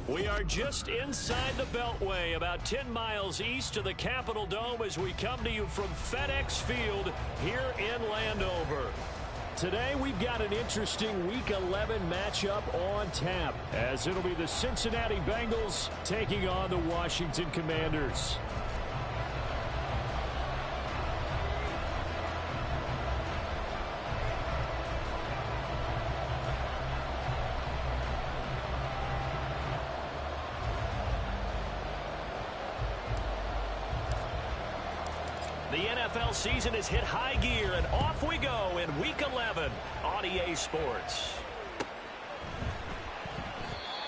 We are just inside the Beltway, about 10 miles east of the Capitol Dome as we come to you from FedEx Field here in Landover. Today we've got an interesting Week 11 matchup on tap, as it'll be the Cincinnati Bengals taking on the Washington Commanders. The NFL season has hit high gear, and off we go in Week 11 on EA Sports.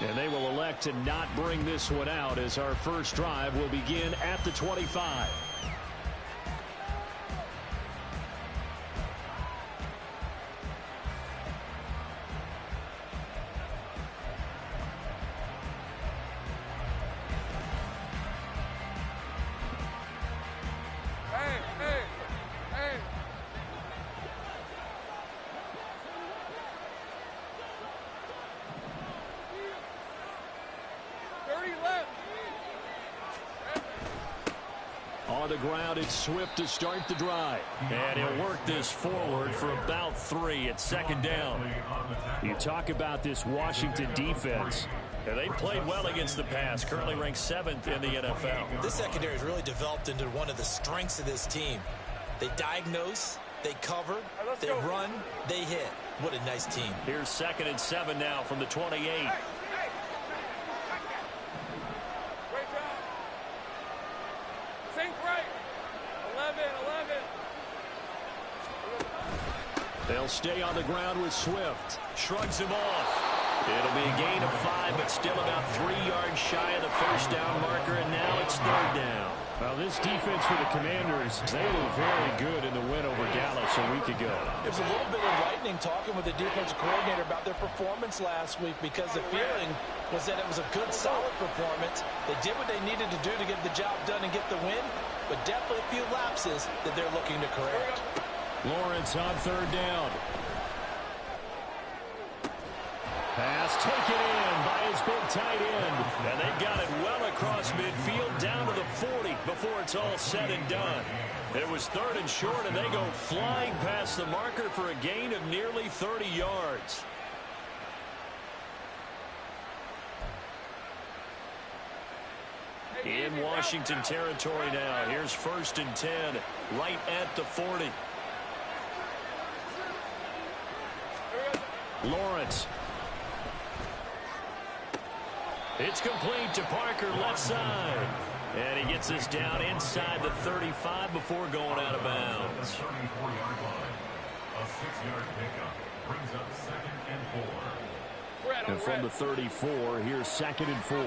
And they will elect to not bring this one out, as our first drive will begin at the 25. On the ground, it's Swift to start the drive. And he'll work this forward for about 3 at second down. You talk about this Washington defense. And they played well against the pass, currently ranked 7th in the NFL. This secondary has really developed into one of the strengths of this team. They diagnose, they cover, they run, they hit. What a nice team. Here's 2nd and 7 now from the 28. They'll stay on the ground with Swift. Shrugs him off. It'll be a gain of 5, but still about 3 yards shy of the first down marker, and now it's 3rd down. Well, this defense for the Commanders, they were very good in the win over Dallas a week ago. It was a little bit enlightening talking with the defensive coordinator about their performance last week, because the feeling was that it was a good, solid performance. They did what they needed to do to get the job done and get the win, but definitely a few lapses that they're looking to correct. Lawrence on 3rd down. Pass taken in by his big tight end. And they've got it well across midfield down to the 40 before it's all said and done. It was 3rd and short, and they go flying past the marker for a gain of nearly 30 yards. In Washington territory now. Here's 1st and 10, right at the 40. Lawrence. It's complete to Parker, left side. And he gets us down inside the 35 before going out of bounds. A 6-yard pickup brings up 2nd and 4. And from the 34, here's 2nd and 4.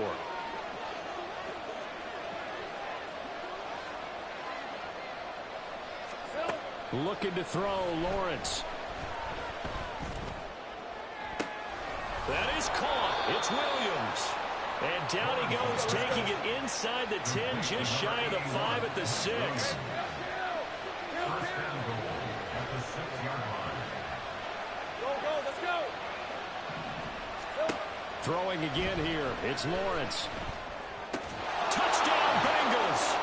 Looking to throw, Lawrence. That is caught. It's Williams. And down he goes, taking it inside the 10, just shy of the 5 at the 6. First down goal at the 6-yard line. Go, let's go. Throwing again here. It's Lawrence. Touchdown, Bengals.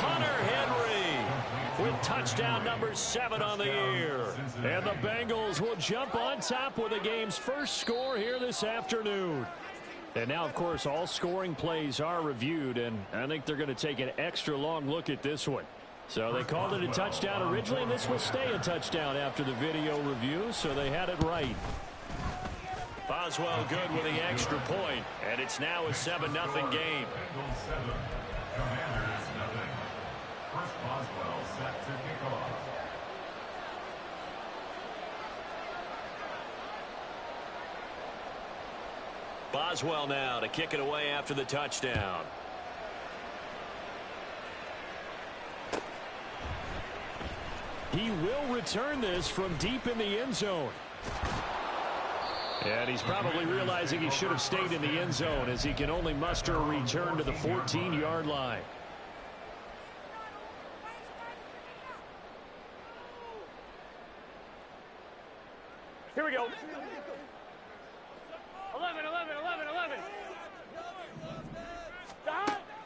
Hunter Henry with touchdown number 7 on the year. And the Bengals will jump on top with the game's first score here this afternoon. And now, of course, all scoring plays are reviewed, and I think they're going to take an extra long look at this one. So they called it a touchdown originally, and this will stay a touchdown after the video review, so they had it right. Boswell good with the extra point, and it's now a 7-0 game. Bengals 7, Commanders 0. First Boswell set to kick off. Boswell now to kick it away after the touchdown. He will return this from deep in the end zone. And he's probably realizing he should have stayed in the end zone, as he can only muster a return to the 14-yard line. Here we go. 11, 11, 11, 11.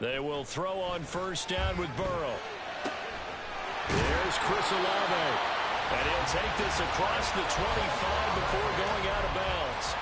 They will throw on first down with Burrow. There's Chris Olave. And he'll take this across the 25 before going out of bounds.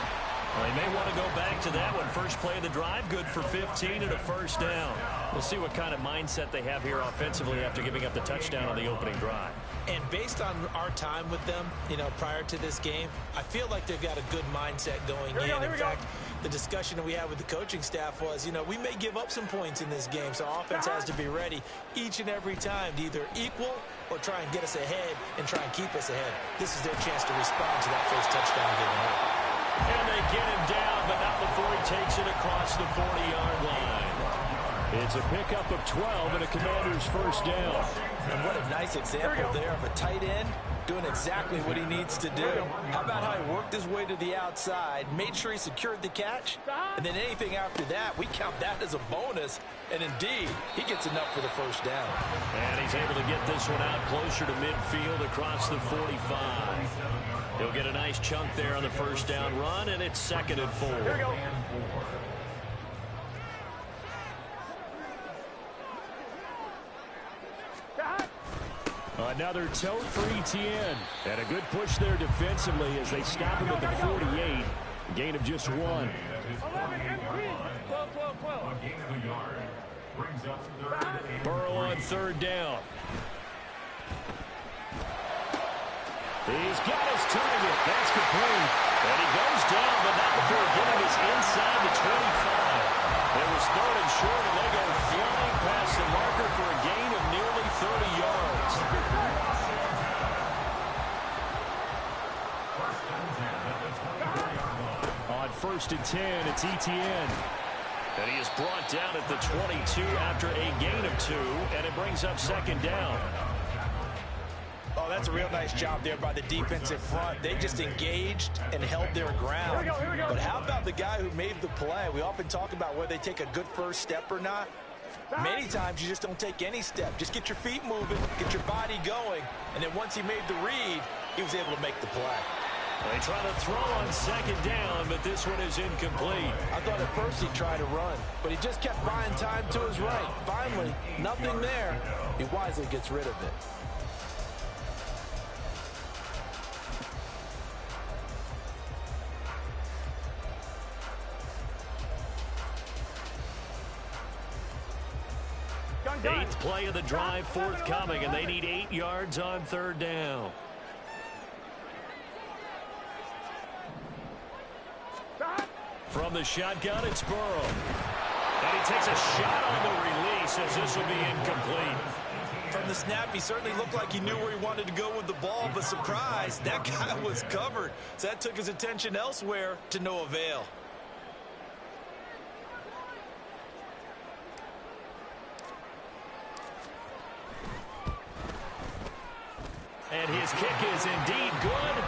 Well, they may want to go back to that one. First play of the drive, good for 15 and a first down. We'll see what kind of mindset they have here offensively after giving up the touchdown on the opening drive. And based on our time with them, prior to this game, I feel like they've got a good mindset going in. In fact, the discussion that we had with the coaching staff was, we may give up some points in this game, so our offense has to be ready each and every time to either equal or try and get us ahead and try and keep us ahead. This is their chance to respond to that first touchdown given up. And they get him down, but not before he takes it across the 40-yard line. It's a pickup of 12 and a Commander's first down. And what a nice example there of a tight end doing exactly what he needs to do. How about how he worked his way to the outside, made sure he secured the catch, and then anything after that, we count that as a bonus. And indeed, he gets enough for the first down. And he's able to get this one out closer to midfield across the 45. He'll get a nice chunk there on the first down run, and it's 2nd and 4. Here we go. Another tote for ETN. And a good push there defensively as they stop him at the 48. Gain of just 1. 11 and 3. 12. A gain of a yard. Brings up 3rd and 8. Burrow on 3rd down. He's got his target. That's complete. And he goes down, but not before getting us inside the 25. It was 3rd and short, and they go flying past the marker for a gain of nearly 30 yards. On 1st and 10, it's ETN. And he is brought down at the 22 after a gain of 2, and it brings up 2nd down. Oh, that's a real nice job there by the defensive front. They just engaged and held their ground. Here we go. But how about the guy who made the play? We often talk about whether they take a good first step or not. Many times you just don't take any step. Just get your feet moving, get your body going, and then once he made the read, he was able to make the play. They try to throw on 2nd down, but this one is incomplete. I thought at first he'd try to run, but he just kept buying time to his right. Finally, nothing there. He wisely gets rid of it. Eighth play of the drive forthcoming, and they need 8 yards on 3rd down. From the shotgun, it's Burrow. And he takes a shot on the release as this will be incomplete. From the snap, he certainly looked like he knew where he wanted to go with the ball, but surprise, that guy was covered. So that took his attention elsewhere to no avail. And his kick is indeed good.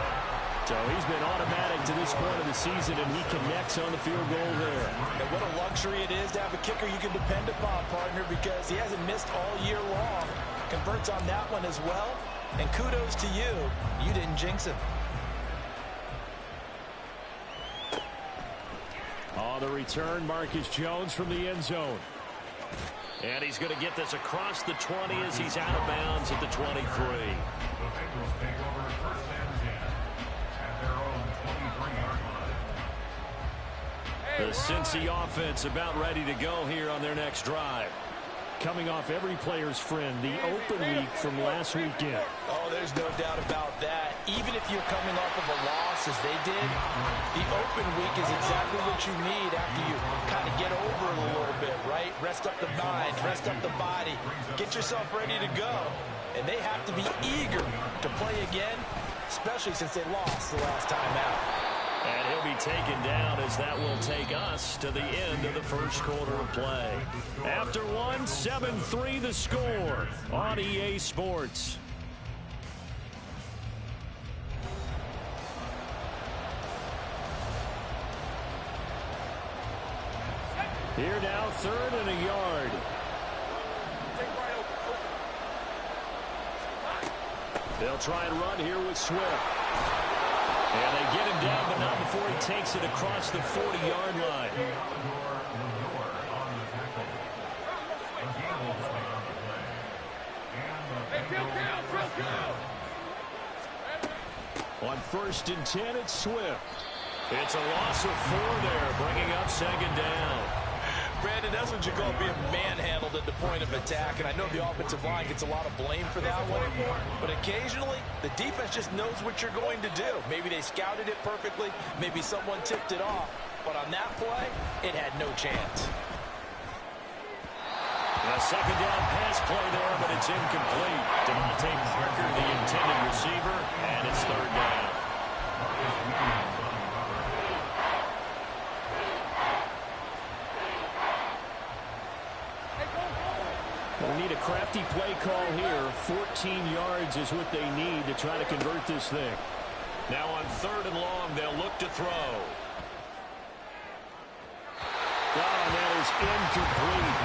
So he's been automatic to this point of the season, and he connects on the field goal there. And what a luxury it is to have a kicker you can depend upon, partner, because he hasn't missed all year long. Converts on that one as well. And kudos to you. You didn't jinx him. On the return, Marcus Jones from the end zone. And he's going to get this across the 20 as he's out of bounds at the 23. The Bengals take over 1st and 10 at their own 23-yard line. The Cincy offense about ready to go here on their next drive. Coming off every player's friend, the open week from last weekend. Oh, there's no doubt about that. Even if you're coming off of a loss as they did, the open week is exactly what you need after you kind of get over it a little bit, right? Rest up the mind, rest up the body, get yourself ready to go. And they have to be eager to play again, especially since they lost the last time out. And he'll be taken down as that will take us to the end of the first quarter of play. After one, 7-3 the score on EA Sports. Here now, 3rd and a yard. They'll try and run here with Swift. And they get him down, but not before he takes it across the 40-yard line. On 1st and 10, it's Swift. It's a loss of 4 there, bringing up 2nd down. Brandon, that's what you call being manhandled at the point of attack, and I know the offensive line gets a lot of blame for that one, but occasionally the defense just knows what you're going to do. Maybe they scouted it perfectly, maybe someone tipped it off, but on that play, it had no chance. A 2nd down pass play there, but it's incomplete. Devontae Parker, the intended receiver, and it's 3rd down. We need a crafty play call here. 14 yards is what they need to try to convert this thing. Now on 3rd and long, they'll look to throw. And that is incomplete.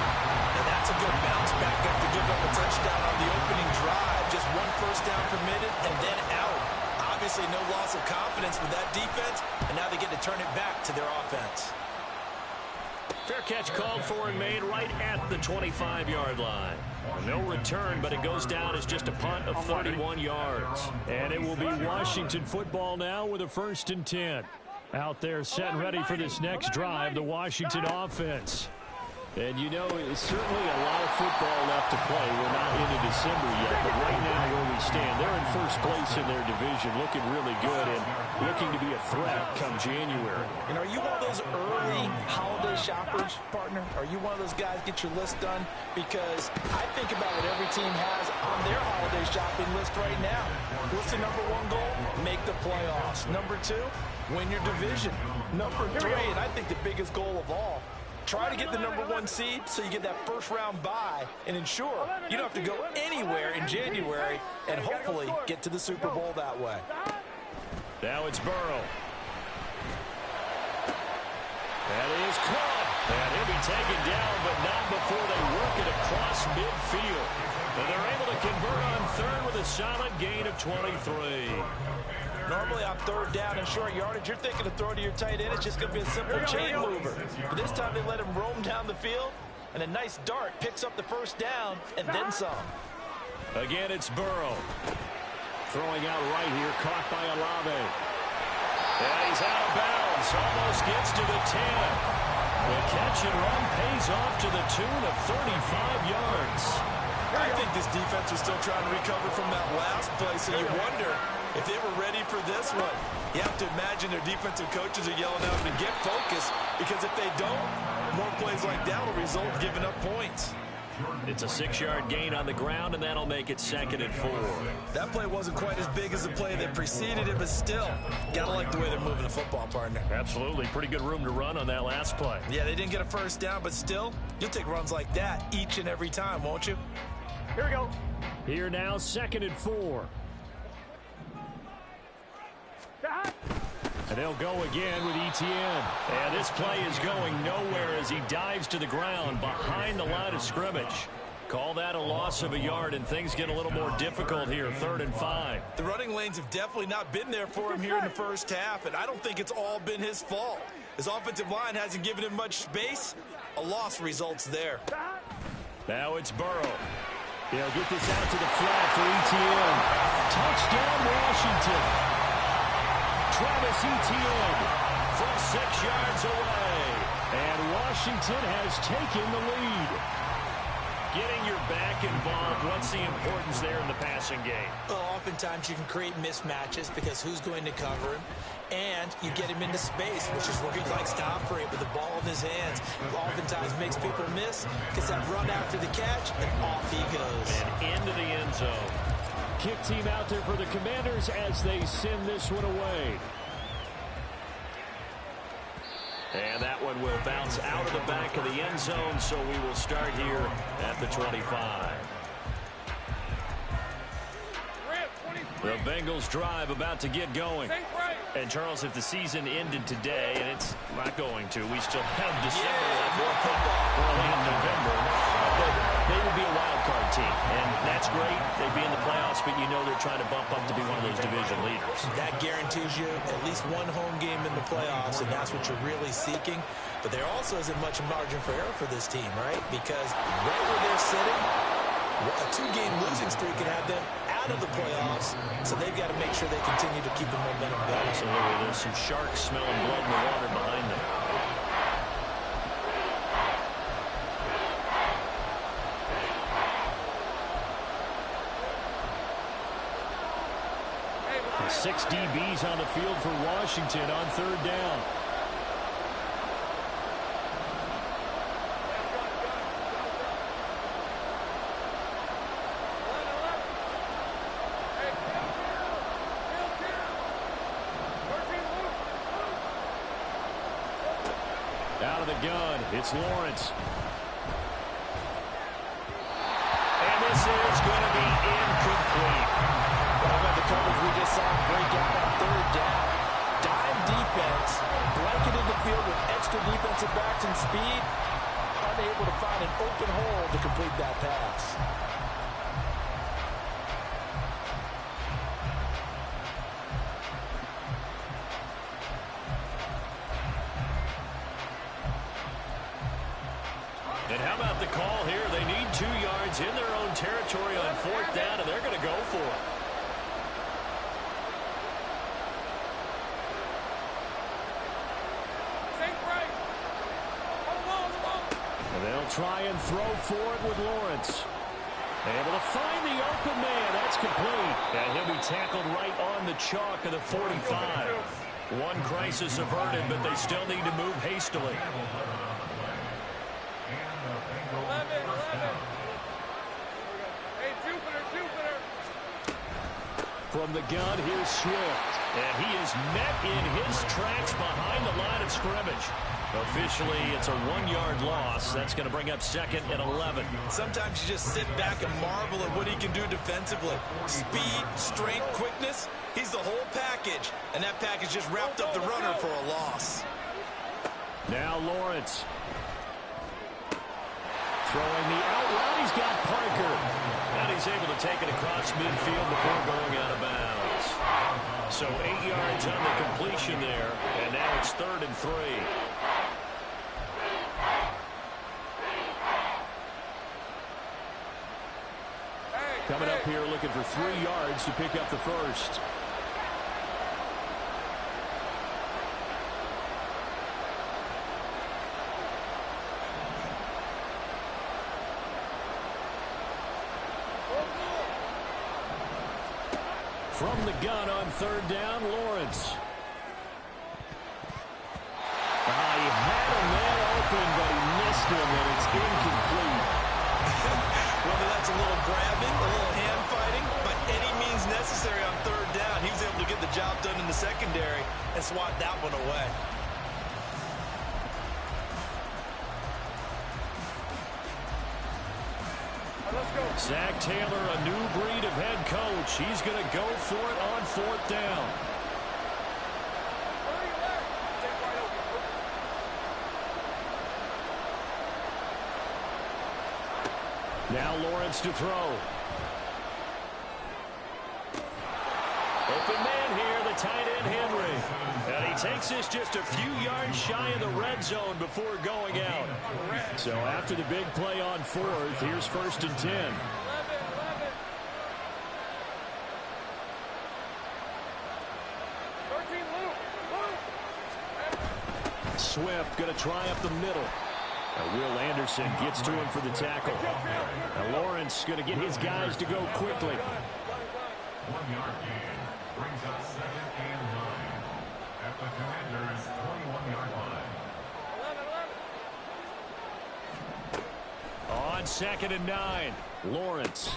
And that's a good bounce back after giving up a touchdown on the opening drive. Just 1 first down permitted and then out. Obviously no loss of confidence with that defense, and now they get to turn it back to their offense. Fair catch called for and made right at the 25-yard line. No return, but it goes down as just a punt of 31 yards. And it will be Washington football now with a 1st and 10. Out there set and ready for this next drive, the Washington offense. And you know, it's certainly a lot of football left to play. We're not into December yet, but right now where we stand, they're in 1st place in their division, looking really good and looking to be a threat come January. And are you one of those early holiday shoppers, partner? Are you one of those guys get your list done? Because I think about what every team has on their holiday shopping list right now. What's the number 1 goal? Make the playoffs. Number 2, win your division. Number 3, and I think the biggest goal of all, try to get the number 1 seed so you get that 1st round bye and ensure you don't have to go anywhere in January and hopefully get to the Super Bowl that way. Now it's Burrow. That is caught. And he'll be taken down, but not before they work it across midfield. And they're able to convert on 3rd with a solid gain of 23. Normally on 3rd down and short yardage, you're thinking to throw to your tight end. It's just going to be a simple chain mover. But this time they let him roam down the field, and a nice dart picks up the 1st down and then some. Again, it's Burrow. Throwing out right here, caught by Olave. And he's out of bounds, almost gets to the 10. The catch and run pays off to the tune of 35 yards. I think this defense was still trying to recover from that last play, so you wonder if they were ready for this one. You have to imagine their defensive coaches are yelling at them to get focused, because if they don't, more plays like that will result in giving up points. It's a 6-yard gain on the ground, and that'll make it 2nd and 4. That play wasn't quite as big as the play that preceded it, but still, gotta like the way they're moving the football, partner. Absolutely. Pretty good room to run on that last play. Yeah, they didn't get a 1st down, but still, you'll take runs like that each and every time, won't you? Here we go. Here now, 2nd and 4. And they'll go again with Etienne. And this play is going nowhere as he dives to the ground behind the line of scrimmage. Call that a loss of a yard, and things get a little more difficult here, 3rd and 5. The running lanes have definitely not been there for him here in the 1st half, and I don't think it's all been his fault. His offensive line hasn't given him much space. A loss results there. Now it's Burrow. He'll get this out to the flat for Etienne. Touchdown, Washington. Travis Etienne from 6 yards away. And Washington has taken the lead. Getting your back involved, what's the importance there in the passing game? Well, oftentimes you can create mismatches because who's going to cover him? And you get him into space, which is where he likes to operate with the ball in his hands. Oftentimes makes people miss, gets that run after the catch, and off he goes. And into the end zone. Kick team out there for the Commanders as they send this one away. And that one will bounce out of the back of the end zone, so we will start here at the 25. The Bengals drive about to get going. And, Charles, if the season ended today, and it's not going to, we still have December left, early in November, but they would be a wild card team. And that's great. They'd be in the playoffs, but you know they're trying to bump up to be one of those division leaders. That guarantees you at least one home game in the playoffs, and that's what you're really seeking. But there also isn't much margin for error for this team, right? Because right where they're sitting, a 2-game losing streak can have them out out of the playoffs, so they've got to make sure they continue to keep the momentum going. Absolutely. There's some sharks smelling blood in the water behind them. The 6 DBs on the field for Washington on 3rd down. Out of the gun, it's Lawrence. And this is going to be incomplete. How about the coverage we just saw break out on 3rd down? Dime defense, blanketed the field with extra defensive backs and speed, unable to find an open hole to complete that pass. And how about the call here? They need 2 yards in their own territory on 4th down, and they're going to go for it. And they'll try and throw for it with Lawrence. Able to find the open man. That's complete. And he'll be tackled right on the chalk of the 45. One crisis averted, but they still need to move hastily. From the gun, here's Swift. And he is met in his tracks behind the line of scrimmage. Officially, it's a 1-yard loss. That's going to bring up 2nd and 11. Sometimes you just sit back and marvel at what he can do defensively. Speed, strength, quickness. He's the whole package. And that package just wrapped up the runner for a loss. Now Lawrence. Throwing the out route. He's got Parker. And he's able to take it across midfield before going out of bounds. So 8 yards on the completion there. And now it's 3rd and 3. Coming up here looking for 3 yards to pick up the first. From the gun on 3rd down, Lawrence. He had a man open, but he missed him, and it's incomplete. Whether that's a little grabbing, a little hand fighting, by any means necessary on 3rd down, he was able to get the job done in the secondary and swat that one away. Zach Taylor, a new breed of head coach. He's going to go for it on 4th down. Now Lawrence to throw. Open man here, the tight end Henry. And he takes this just a few yards shy of the red zone before going out. So after the big play on 4th, here's 1st and 10. Swift going to try up the middle. Will Anderson gets to him for the tackle. Now Lawrence going to get his guys to go quickly. 1-yard gain brings up 2nd and 9 at the Commanders' 21-yard line. On 2nd and 9, Lawrence.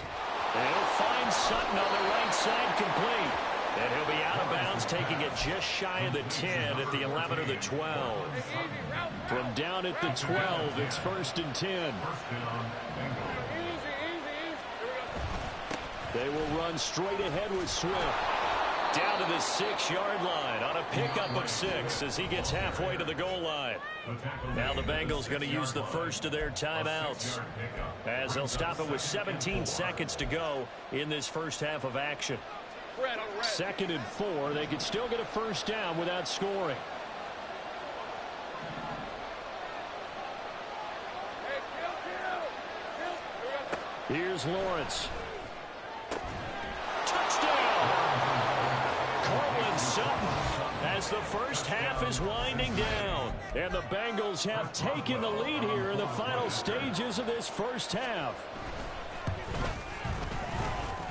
And he'll find Sutton on the right side, complete. And he'll be out of bounds, taking it just shy of the 10 at the 11 or the 12. From down at the 12, it's 1st and 10. They will run straight ahead with Swift. Down to the 6-yard line on a pickup of 6 as he gets halfway to the goal line. Now the Bengals going to use the first of their timeouts as they'll stop it with 17 seconds to go in this first half of action. 2nd and 4. They could still get a 1st down without scoring. Here's Lawrence. the first half is winding down. And the Bengals have taken the lead here in the final stages of this first half.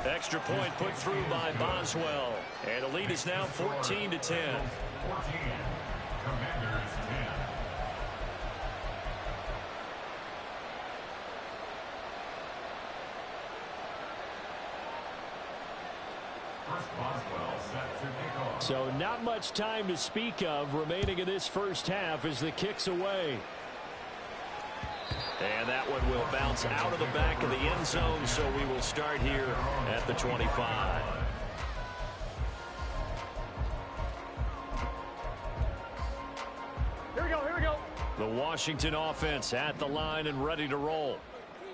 Extra point put through by Boswell. And the lead is now 14-10. 14. Commanders 10. First Boswell set to kick off. So not much time to speak of remaining in this first half as the kick's away. And that one will bounce out of the back of the end zone, so we will start here at the 25. Here we go, here we go. The Washington offense at the line and ready to roll.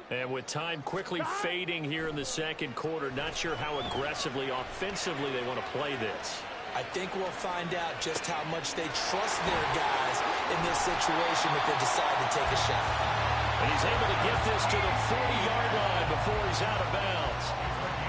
And with time quickly fading here in the second quarter, not sure how aggressively, offensively they want to play this. I think we'll find out just how much they trust their guys in this situation if they decide to take a shot. And he's able to get this to the 40-yard line before he's out of bounds.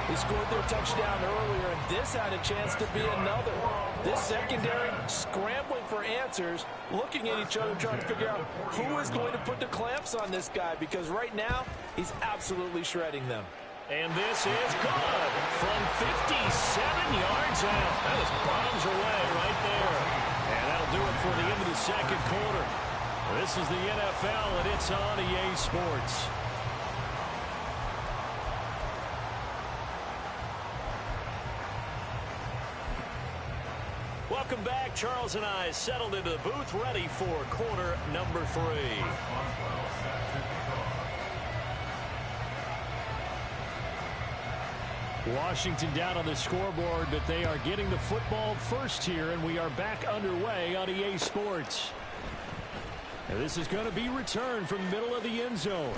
They scored their touchdown earlier, and this had a chance to be another. This secondary scrambling for answers, looking at each other, trying to figure out who is going to put the clamps on this guy, because right now he's absolutely shredding them. And this is good from 57 yards out. That is bombs away right there. And that'll do it for the end of the second quarter. This is the NFL, and it's on EA Sports. Welcome back. Charles and I settled into the booth, ready for quarter number 3. Washington down on the scoreboard, but they are getting the football first here, and we are back underway on EA Sports. And this is going to be returned from the middle of the end zone.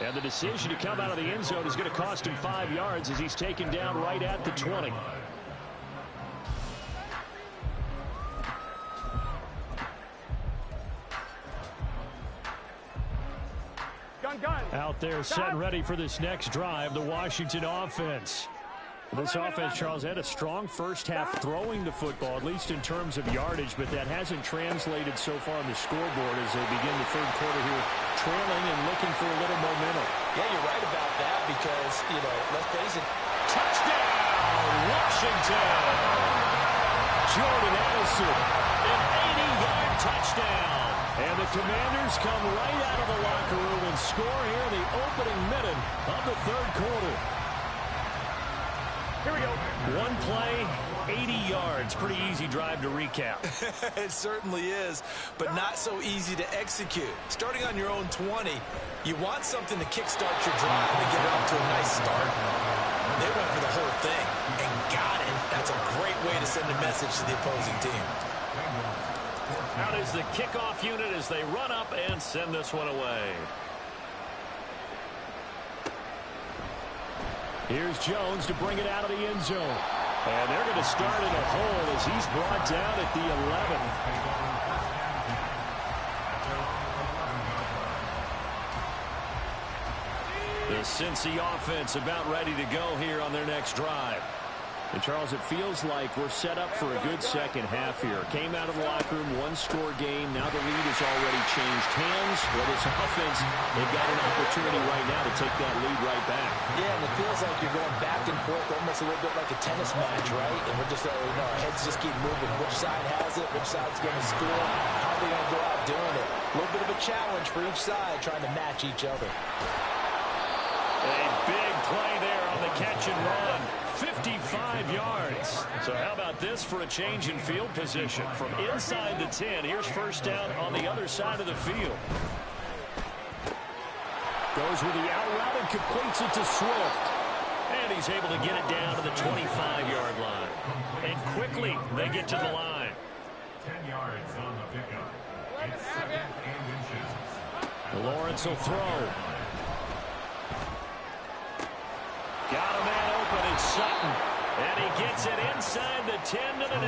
And the decision to come out of the end zone is going to cost him 5 yards as he's taken down right at the 20. Out there set and ready for this next drive, the Washington offense. This offense, Charles, had a strong first half throwing the football, at least in terms of yardage, but that hasn't translated so far on the scoreboard as they begin the third quarter here, trailing and looking for a little momentum. Yeah, you're right about that because, let's face it. Touchdown, Washington! Jordan Addison, an 80-yard touchdown. And the Commanders come right out of the locker room and score here in the opening minute of the third quarter. Here we go. One play, 80 yards. Pretty easy drive to recap. It certainly is, but not so easy to execute. Starting on your own 20, you want something to kickstart your drive and get it off to a nice start. They went for the whole thing and got it. That's a great way to send a message to the opposing team. Out is the kickoff unit as they run up and send this one away. Here's Jones to bring it out of the end zone. And they're going to start in a hole as he's brought down at the 11. The Cincy offense about ready to go here on their next drive. And, Charles, it feels like we're set up for a good second half here. Came out of the locker room, one-score game. Now the lead has already changed hands. Well, this offense, they've got an opportunity right now to take that lead right back. Yeah, and it feels like you're going back and forth, almost a little bit like a tennis match, right? And we're just, our heads just keep moving. Which side has it? Which side's going to score? How are they going to go out doing it? A little bit of a challenge for each side, trying to match each other. A big play there on the catch and run. 55 yards. So how about this for a change in field position? From inside the 10, here's first down on the other side of the field. Goes with the out route and completes it to Swift. And he's able to get it down to the 25-yard line. And quickly, they get to the line. 10 yards on the pickup. It's 7 inches. Lawrence will throw. Got a man open, it's Sutton. And he gets it inside the 10 to the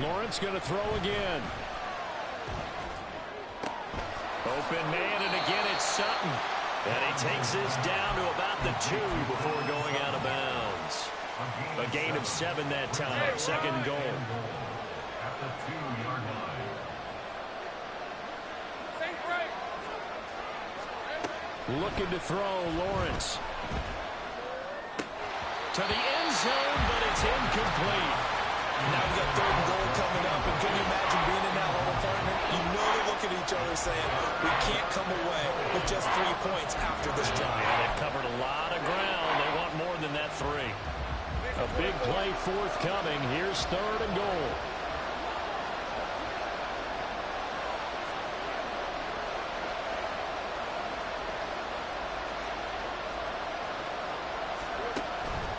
9. Lawrence going to throw again. Open man, and again it's Sutton. And he takes this down to about the 2 before going out of bounds. A gain of 7 that time. Second goal. At the 2-yard line. Looking to throw, Lawrence. To the end zone, but it's incomplete. Now we got 3rd and goal coming up, and can you imagine being in that hole, partner? You know they look at each other saying, we can't come away with just 3 points after this drive. Yeah, they've covered a lot of ground. They want more than that 3. A big play forthcoming. Here's 3rd and goal.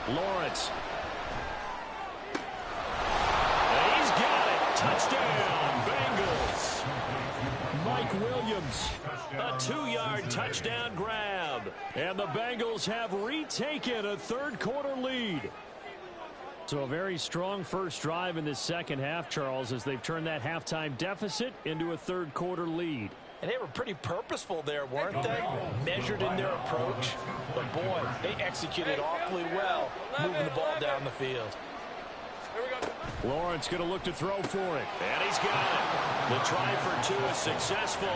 Lawrence. He's got it. Touchdown, Bengals. Mike Williams, a 2-yard touchdown grab. And the Bengals have retaken a 3rd-quarter lead. So a very strong first drive in this second half, Charles, as they've turned that halftime deficit into a 3rd-quarter lead. And they were pretty purposeful there, weren't they? Measured in their approach. But, boy, they executed awfully well, moving the ball down the field. Lawrence going to look to throw for it. And he's got it. The try for 2 is successful,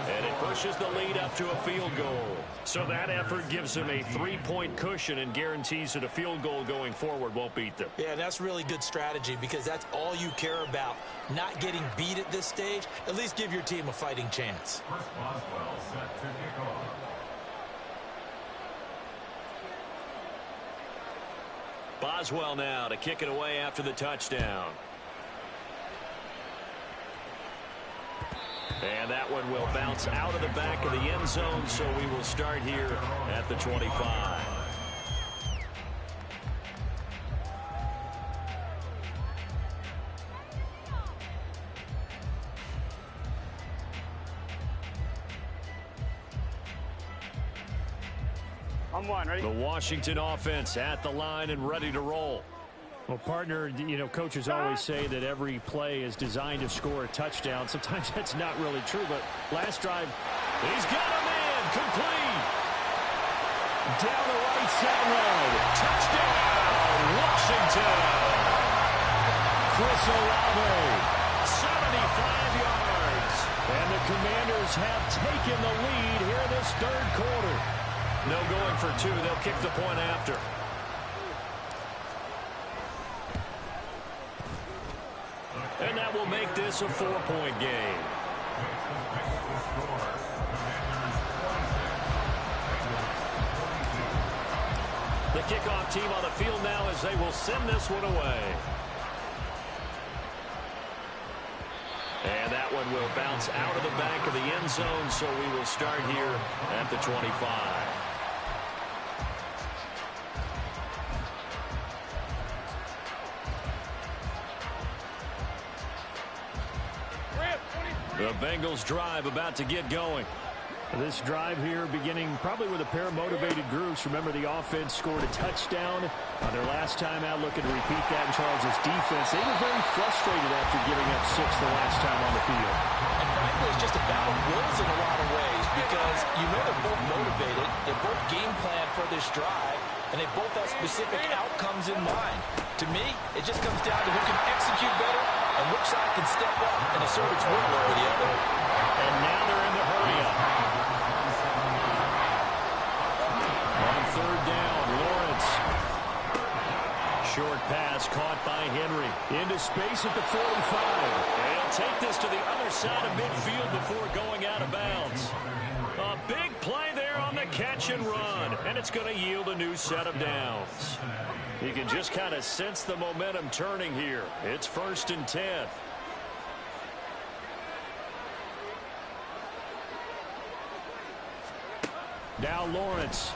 and it pushes the lead up to a field goal. So that effort gives him a 3-point cushion and guarantees that a field goal going forward won't beat them. Yeah, that's really good strategy because that's all you care about. Not getting beat at this stage. At least give your team a fighting chance. Chris Boswell set to kick off. Boswell now to kick it away after the touchdown. And that one will bounce out of the back of the end zone, so we will start here at the 25. Ready? The Washington offense at the line and ready to roll. Well, partner, you know, coaches always say that every play is designed to score a touchdown. Sometimes that's not really true, but last drive, he's got a man, complete. Down the right sideline. Touchdown, Washington. Chris Olave, 75 yards. And the Commanders have taken the lead here in this 3rd quarter. No going for 2. They'll kick the point after. And that will make this a 4-point game. The kickoff team on the field now as they will send this one away. And that one will bounce out of the back of the end zone, so we will start here at the 25. The Bengals drive about to get going. This drive here beginning probably with a pair of motivated groups. Remember, the offense scored a touchdown their last time out, looking to repeat that in Charles' defense. They were very frustrated after giving up 6 the last time on the field. And frankly, it's just a battle of wills in a lot of ways because you know they're both motivated. They're both game plan for this drive, and they both have specific outcomes in mind. To me, it just comes down to who can execute better and which side can step up and assert its will over the other. And now they're in the hurry-up. On 3rd down, Lawrence. Short pass caught by Henry. Into space at the 45. And he'll take this to the other side of midfield before going out of bounds. A big play there on the catch and run. And it's going to yield a new set of downs. You can just kind of sense the momentum turning here. It's 1st and 10. Now Lawrence.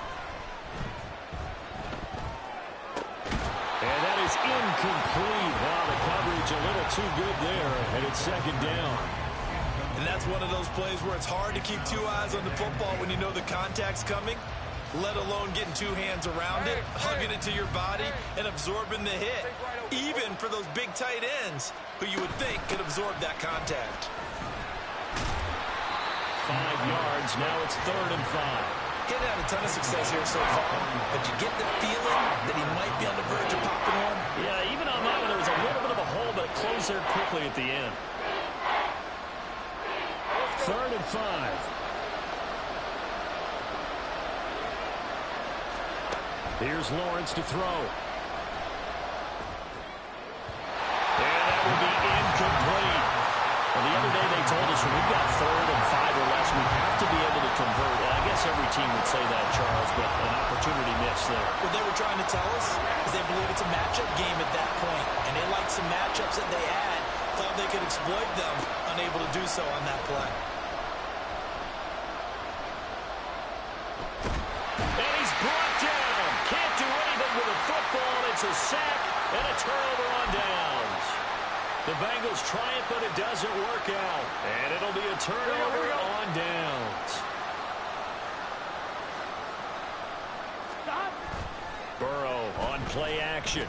And that is incomplete. Wow, the coverage a little too good there, and it's 2nd down. And that's one of those plays where it's hard to keep 2 eyes on the football when you know the contact's coming, let alone getting 2 hands around it, hugging it to your body, and absorbing the hit. Even for those big tight ends who you would think could absorb that contact. 5 yards. Now it's 3rd and 5. getting out a ton of success here so far, but you get the feeling that he might be on the verge of popping one. Yeah, even on that one, there was a little bit of a hole, but it closed there quickly at the end. 3rd and 5. Here's Lawrence to throw. And that will be incomplete. Well, the other day they told us when we've got 3rd and 5 or less, we have to be able to convert. And I guess every team would say that, Charles, but an opportunity missed there. What they were trying to tell us is they believe it's a matchup game at that point, and they liked some matchups that they had, thought they could exploit them, unable to do so on that play. And he's brought down. Can't do anything with a football. It's a sack and a turnover on downs. The Bengals try it, but it doesn't work out. And it'll be a turnover on downs. Burrow on play action.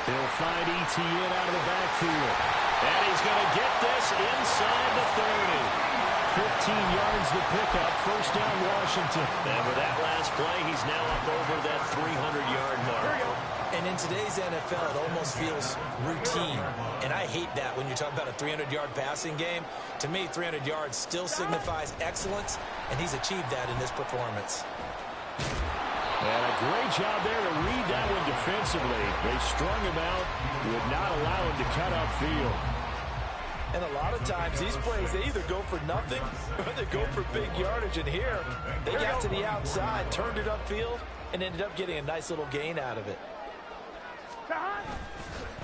He'll find ETN out of the backfield. And he's going to get this inside the 30. 15 yards to pick up. First down, Washington. And with that last play, he's now up over that 300-yard mark. And in today's NFL, it almost feels routine. And I hate that when you talk about a 300-yard passing game. To me, 300 yards still signifies excellence, and he's achieved that in this performance. And a great job there to read that one defensively. They strung him out, would not allow him to cut upfield. And a lot of times, these plays, they either go for nothing or they go for big yardage. And here, they got to the outside, turned it upfield, and ended up getting a nice little gain out of it.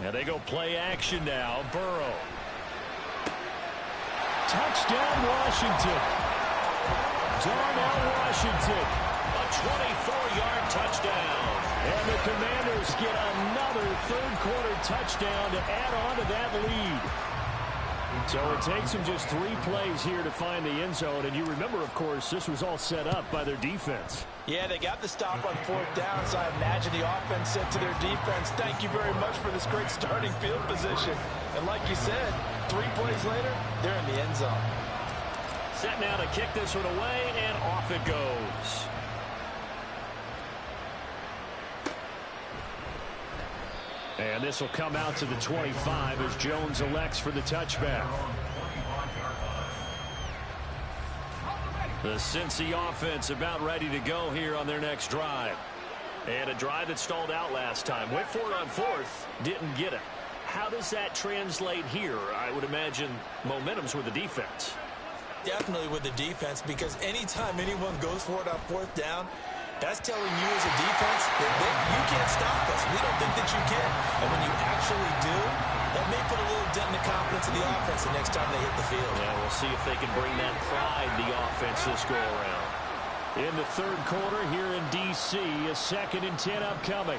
And they go play action now. Burrow. Touchdown, Washington. Darnell Washington. A 24-yard touchdown. And the Commanders get another third-quarter touchdown to add on to that lead. So it takes them just 3 plays here to find the end zone. And you remember, of course, this was all set up by their defense. Yeah, they got the stop on 4th down, so I imagine the offense said to their defense, thank you very much for this great starting field position. And like you said, 3 plays later, they're in the end zone. Set now to kick this one away, and off it goes. And this will come out to the 25 as Jones elects for the touchback. The Cincy offense about ready to go here on their next drive. And a drive that stalled out last time. Went for it on 4th, didn't get it. How does that translate here? I would imagine momentum's with the defense. Definitely with the defense, because anytime anyone goes for it on 4th down, that's telling you as a defense that you can't stop us. We don't think that you can. And when you actually do, that may put a little dent in the confidence of the offense the next time they hit the field. Yeah, we'll see if they can bring that pride the offense this go around. In the 3rd quarter here in D.C., a 2nd and 10 upcoming.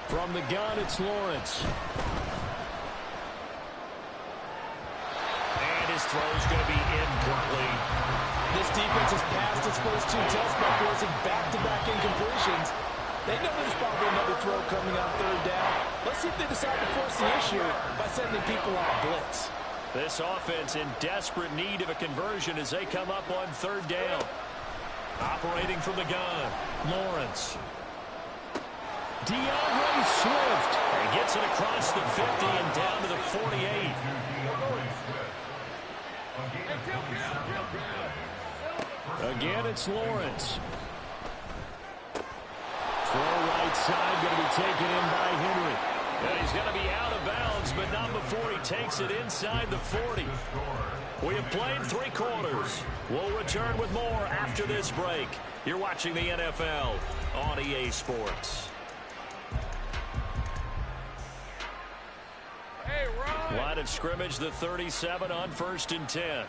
From the gun, it's Lawrence. And his throw's going to be incomplete. This defense has passed its first 2 tests by forcing back-to-back incompletions. They know there's probably another throw coming on 3rd down. Let's see if they decide to force the issue by sending people on a blitz. This offense in desperate need of a conversion as they come up on 3rd down. Operating from the gun, Lawrence. DeAndre Swift. And gets it across the 50 and down to the 48. Again, it's Lawrence. Throw right side, going to be taken in by Henry. And he's going to be out of bounds, but not before he takes it inside the 40. We have played 3 quarters. We'll return with more after this break. You're watching the NFL on EA Sports. Hey, Ron. Line of scrimmage, the 37 on 1st and 10.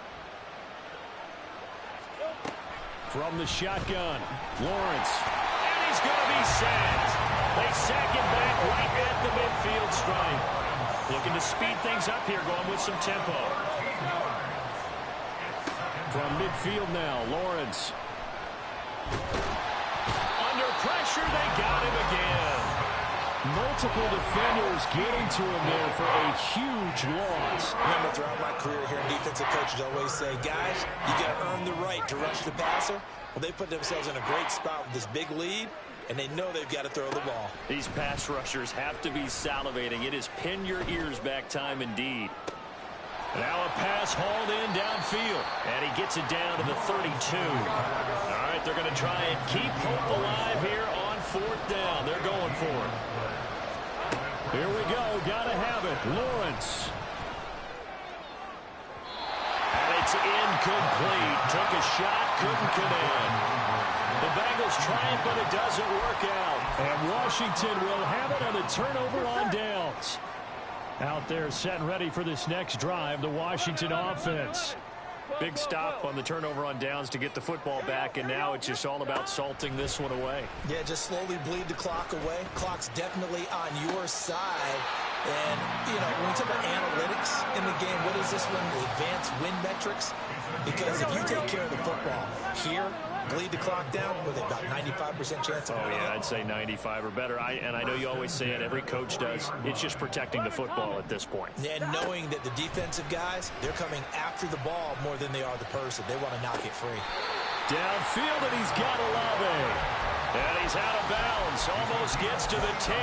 From the shotgun, Lawrence. And he's going to be sacked. They sack him back right at the midfield stripe. Looking to speed things up here, going with some tempo. From midfield now, Lawrence. Under pressure, they got him again. Multiple defenders getting to him there for a huge loss. Remember, throughout my career here in defensive coaches always say, guys, you got to earn the right to rush the passer. Well, they put themselves in a great spot with this big lead, and they know they've got to throw the ball. These pass rushers have to be salivating. It is pin your ears back time indeed. Now a pass hauled in downfield, and he gets it down to the 32. All right, they're going to try and keep hope alive here on 4th down. They're going for it. Here we go. Got to have it. Lawrence. And it's incomplete. Took a shot, couldn't connect. The Bengals try it, but it doesn't work out. And Washington will have it on the turnover on downs. Out there set and ready for this next drive, the Washington offense. Big stop on the turnover on downs to get the football back, and now it's just all about salting this one away. Yeah, just slowly bleed the clock away. Clock's definitely on your side. And, you know, when we talk about analytics in the game, what is this one? The advanced win metrics? Because if you take care of the football here, bleed the clock down with about 95% chance of winning. Oh, yeah, I'd say 95 or better. And I know you always say it, every coach does. It's just protecting the football at this point. And knowing that the defensive guys, they're coming after the ball more than they are the person. They want to knock it free. Downfield, and he's got Olave. And he's out of bounds. Almost gets to the 10.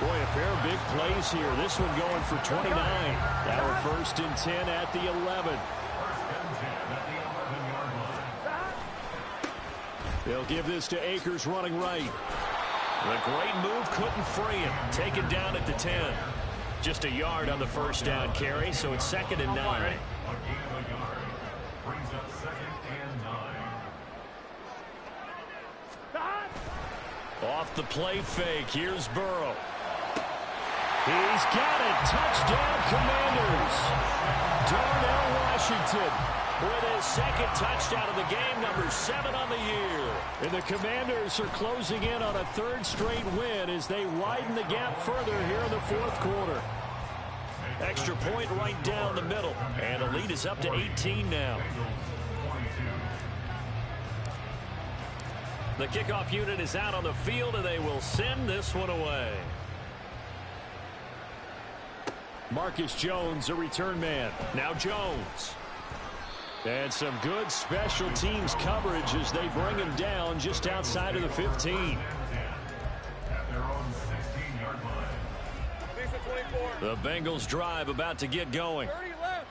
Boy, a pair of big plays here. This one going for 29. Now a 1st and 10 at the 11. They'll give this to Akers running right. The great move couldn't free him. Taken down at the 10. Just a yard on the 1st down carry, so it's 2nd and 9. Brings up 2nd and 9. Off the play fake, here's Burrow. He's got it. Touchdown, Commanders. Darnell Washington with his 2nd touchdown of the game, number 7 on the year. And the Commanders are closing in on a 3rd straight win as they widen the gap further here in the 4th quarter. Extra point right down the middle. And the lead is up to 18 now. The kickoff unit is out on the field, and they will send this one away. Marcus Jones, a return man. Now Jones. And some good special teams coverage as they bring him down just outside of the 15. At their own 16-yard line. The Bengals drive about to get going.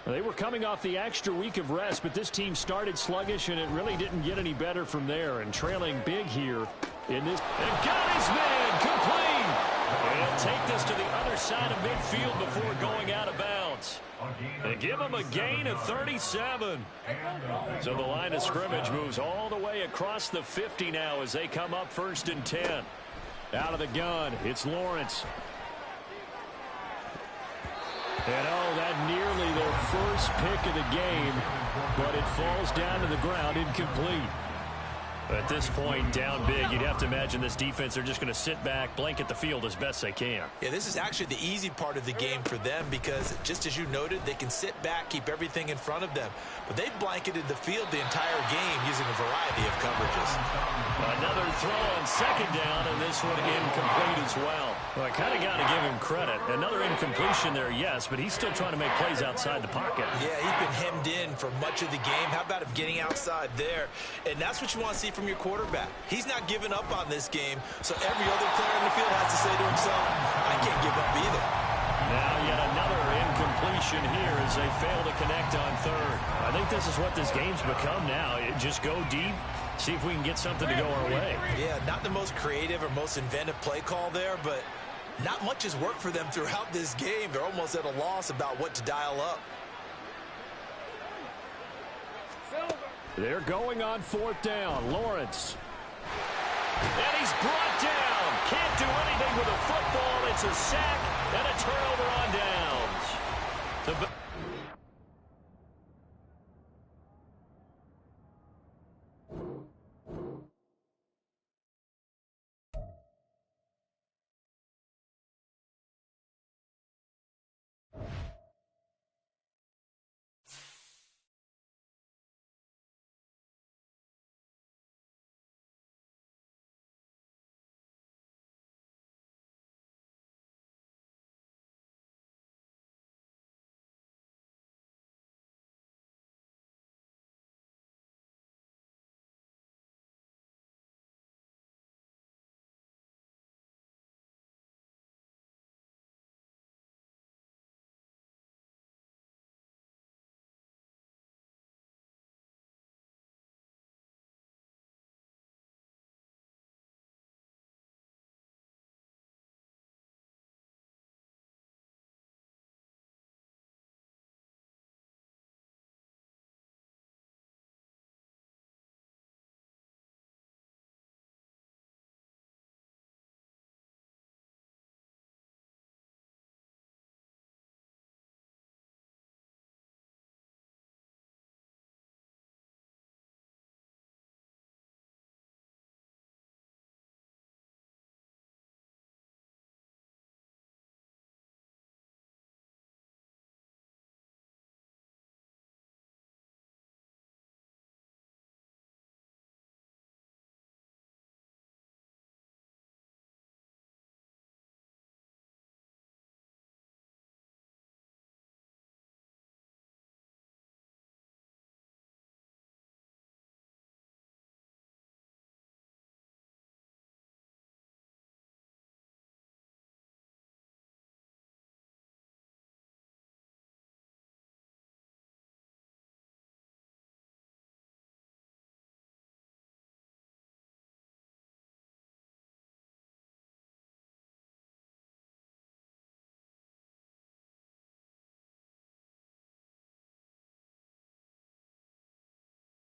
They were coming off the extra week of rest, but this team started sluggish, and it really didn't get any better from there. And trailing big here in this. And got his man complete. And take this to the other side of midfield before going out of bounds. And give him a gain of 37. So the line of scrimmage moves all the way across the 50 now as they come up 1st and 10. Out of the gun, it's Lawrence. And oh, that nearly their first pick of the game, but it falls down to the ground incomplete. At this point, down big, you'd have to imagine this defense are just going to sit back, blanket the field as best they can. Yeah, this is actually the easy part of the game for them because, just as you noted, they can sit back, keep everything in front of them. But they've blanketed the field the entire game using a variety of coverages. Another throw on 2nd down, and this one incomplete as well. Well, I kind of got to give him credit. Another incompletion there, yes, but he's still trying to make plays outside the pocket. Yeah, he's been hemmed in for much of the game. How about him getting outside there? And that's what you want to see from your quarterback. He's not giving up on this game, so every other player in the field has to say to himself, I can't give up either. Now yet another incompletion here as they fail to connect on 3rd. I think this is what this game's become now. Just go deep, see if we can get something to go our way. Yeah, not the most creative or most inventive play call there, but not much has worked for them throughout this game. They're almost at a loss about what to dial up. They're going on 4th down. Lawrence. And he's brought down. Can't do anything with a football. It's a sack and a turnover on down.